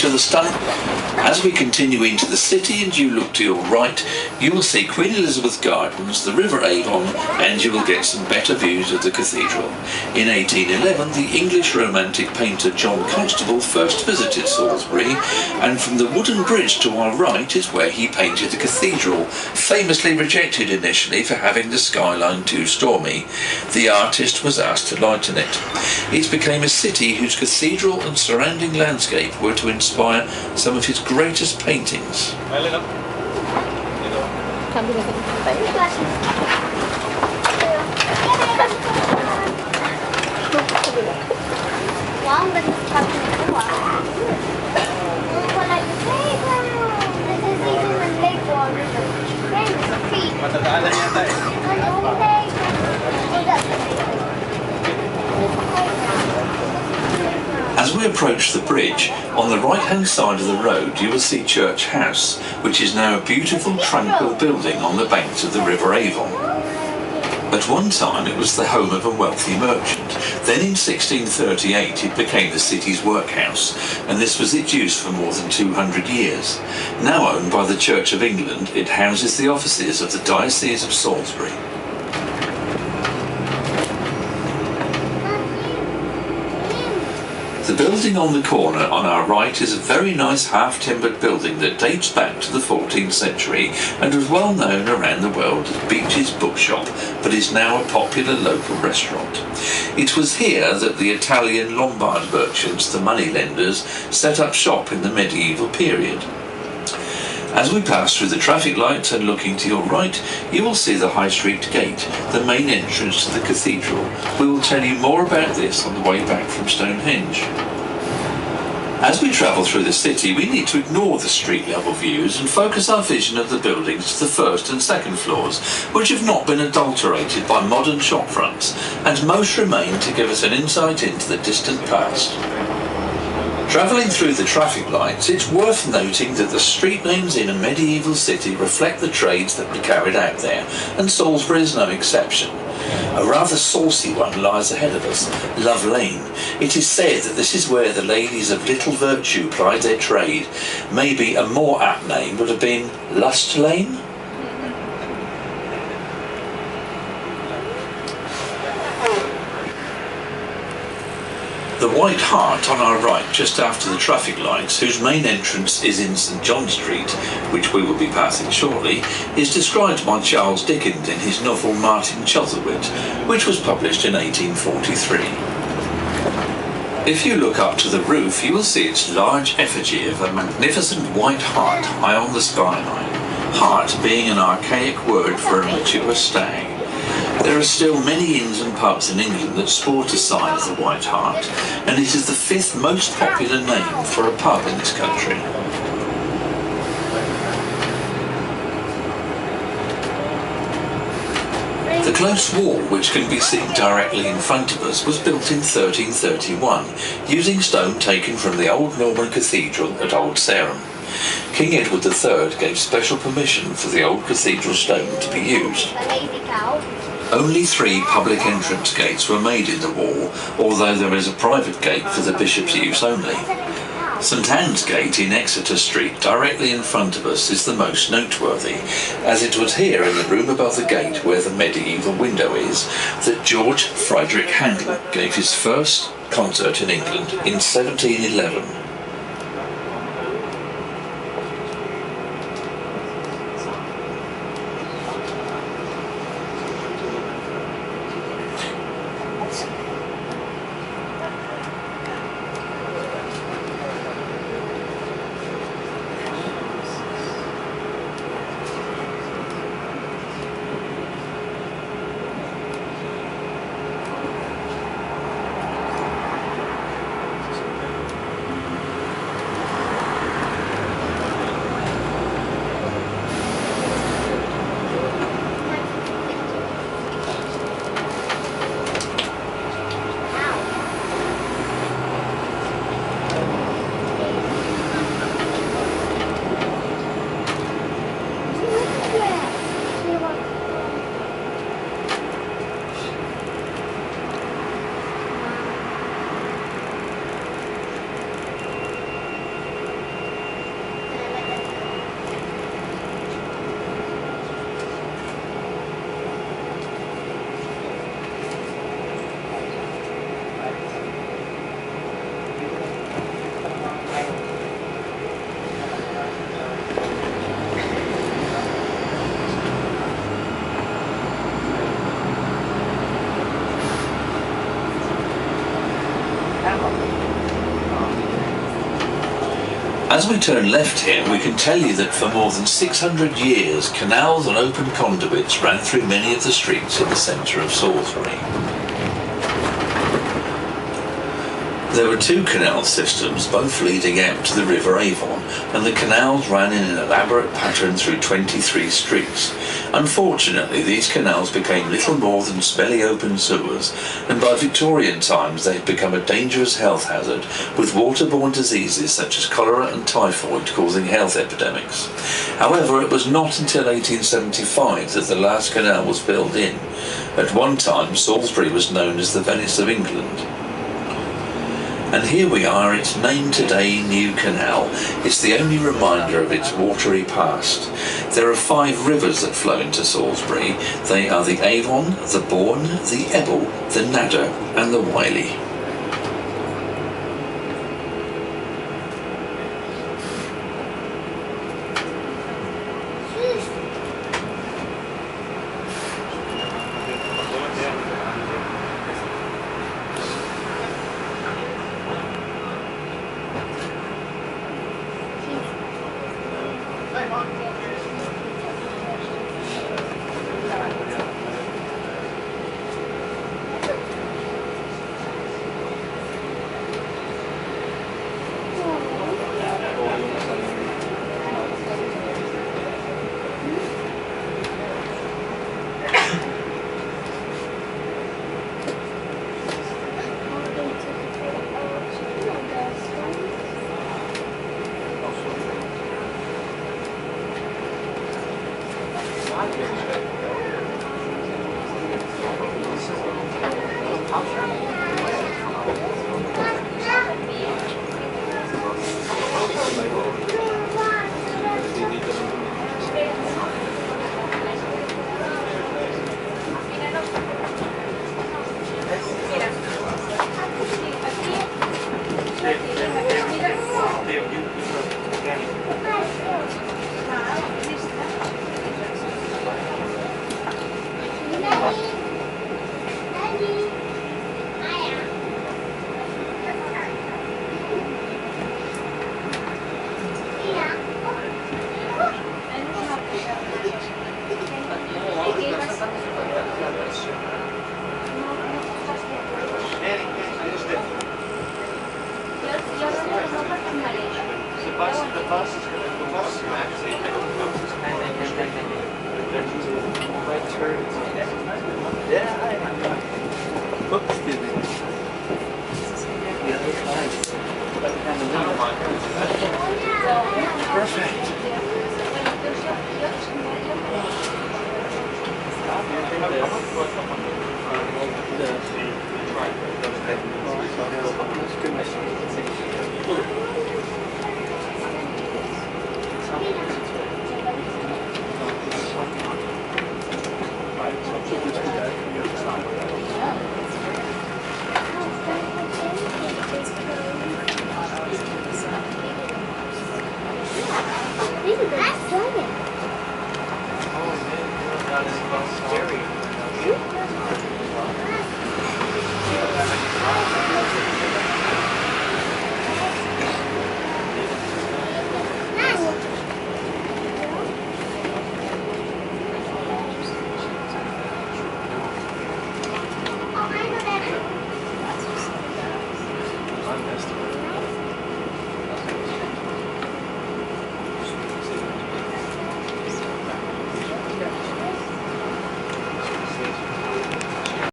into the stunning. As we continue into the city and you look to your right, you will see Queen Elizabeth Gardens, the River Avon, and you will get some better views of the cathedral. In 1811, the English romantic painter John Constable first visited Salisbury, and from the wooden bridge to our right is where he painted the cathedral, famously rejected initially for having the skyline too stormy. The artist was asked to lighten it. It became a city whose cathedral and surrounding landscape were to inspire some of his greatest paintings. As we approach the bridge, on the right-hand side of the road you will see Church House, which is now a beautiful, tranquil building on the banks of the River Avon. At one time it was the home of a wealthy merchant. Then in 1638 it became the city's workhouse, and this was its use for more than 200 years. Now owned by the Church of England, it houses the offices of the Diocese of Salisbury. The building on the corner on our right is a very nice half-timbered building that dates back to the 14th century and was well known around the world as Beech's Bookshop, but is now a popular local restaurant. It was here that the Italian Lombard merchants, the moneylenders, set up shop in the medieval period. As we pass through the traffic lights and looking to your right, you will see the High Street Gate, the main entrance to the cathedral. We will tell you more about this on the way back from Stonehenge. As we travel through the city, we need to ignore the street level views and focus our vision of the buildings to the first and second floors, which have not been adulterated by modern shop fronts, and most remain to give us an insight into the distant past. Travelling through the traffic lights, it's worth noting that the street names in a medieval city reflect the trades that were carried out there, and Salisbury is no exception. A rather saucy one lies ahead of us, Love Lane. It is said that this is where the ladies of little virtue plied their trade. Maybe a more apt name would have been Lust Lane? The White Hart on our right, just after the traffic lights, whose main entrance is in St John Street, which we will be passing shortly, is described by Charles Dickens in his novel Martin Chuzzlewit, which was published in 1843. If you look up to the roof, you will see its large effigy of a magnificent white hart high on the skyline, hart being an archaic word for a mature stag. There are still many inns and pubs in England that sport a sign of the White Hart, and it is the fifth most popular name for a pub in this country. The close wall, which can be seen directly in front of us, was built in 1331, using stone taken from the old Norman cathedral at Old Sarum. King Edward III gave special permission for the old cathedral stone to be used. Only 3 public entrance gates were made in the wall, although there is a private gate for the bishop's use only. St Anne's Gate in Exeter Street, directly in front of us, is the most noteworthy, as it was here in the room above the gate where the medieval window is, that George Friedrich Handel gave his first concert in England in 1711. As we turn left here, we can tell you that for more than 600 years, canals and open conduits ran through many of the streets in the centre of Salisbury. There were two canal systems, both leading out to the River Avon, and the canals ran in an elaborate pattern through 23 streets. Unfortunately, these canals became little more than smelly open sewers, and by Victorian times they had become a dangerous health hazard, with waterborne diseases such as cholera and typhoid causing health epidemics. However, it was not until 1875 that the last canal was filled in. At one time, Salisbury was known as the Venice of England. And here we are, its name today, New Canal. It's the only reminder of its watery past. There are 5 rivers that flow into Salisbury. They are the Avon, the Bourne, the Ebble, the Nadder and the Wylye.